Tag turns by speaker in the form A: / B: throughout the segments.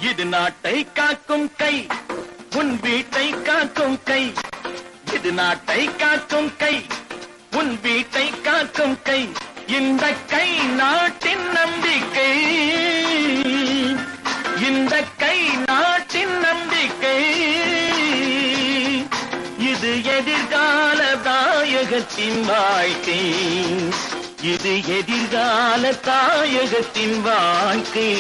A: இது நாட்டை காக்கும் கை, உன் வீட்டை காக்கும் கை. இது நாட்டை காக்கும் கை, உன் வீட்டை காக்கும் கை. இந்த கை நாட்டின் நம்பிக்கை, இந்த கை நாட்டின் நம்பிக்கை. இது எதிர்கால தாயகத்தின் வாழ்க்கை, இது எதிர்கால தாயகத்தின் வாழ்க்கை.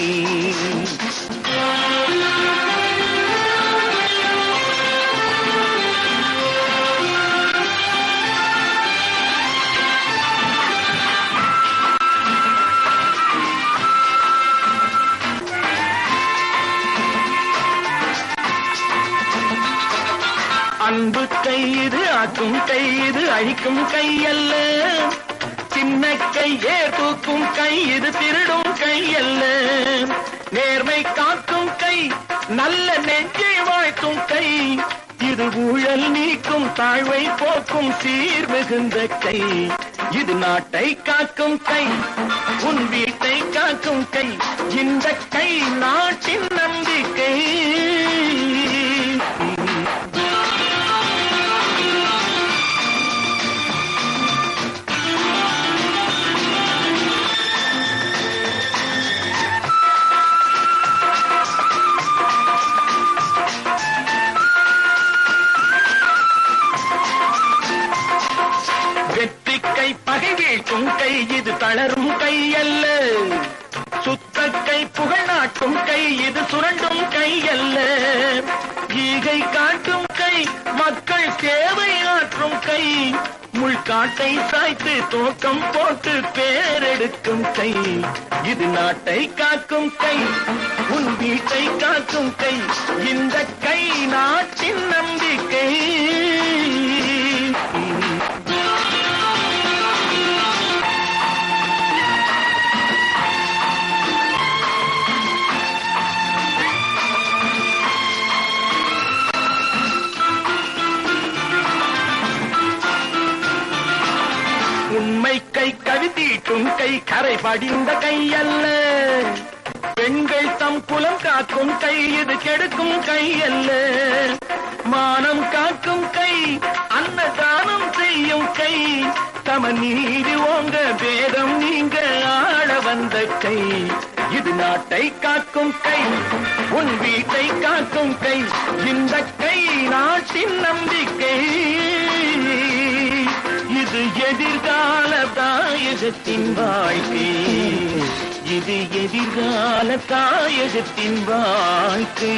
A: அன்பு கை இது, ஆக்கும் கை இது, அழிக்கும் கை அல்ல. சின்ன கையே தூக்கும் கை இது, திருடும் கை அல்ல. நேர்மை காக்கும் கை, நல்ல நெஞ்சை வாழ்த்தும் கை. இது ஊழல் நீக்கும், தாழ்வை போக்கும் சீர் மிகுந்த கை. இது நாட்டை காக்கும் கை, உன் வீட்டை காக்கும் கை. இந்த கை நாட்டின் நம்பிக்கை. வெற்றி கை பகை வீழ்த்தும் கை, இது தளரும் கை அல்ல. சுத்த கை புகழ் நாட்டும் கை, இது சுரண்டும் கை அல்ல. ஈகை காட்டும் கை, மக்கள் சேவை ஆற்றும் கை. முள்காட்டை சாய்த்து தோக்கம் போட்டு பேரெடுக்கும் கை. இது நாட்டை காக்கும் கை, உன் வீட்டை காக்கும் கை. இந்த கை நாட்டின் நம்பிக்கை. உண்மை கை, கவிதீட்டும் கை, கரை படிந்த கை அல்ல. பெண்கள் தம் குலம் காக்கும் கை, இது கெடுக்கும் கை அல்ல. மானம் காக்கும் கை, அன்னதானம் செய்யும் கை. சமநீதி ஓங்க, வேதம் நீங்க ஆள வந்த கை. இது நாட்டை காக்கும் கை, உன் வீட்டை காக்கும் கை. இந்த கை நாட்டின் நம்பிக்கை. இது எதிர்கால தாயகத்தின் வாழ்க்கை, இது எதிர்கால தாயகத்தின் வாழ்க்கை.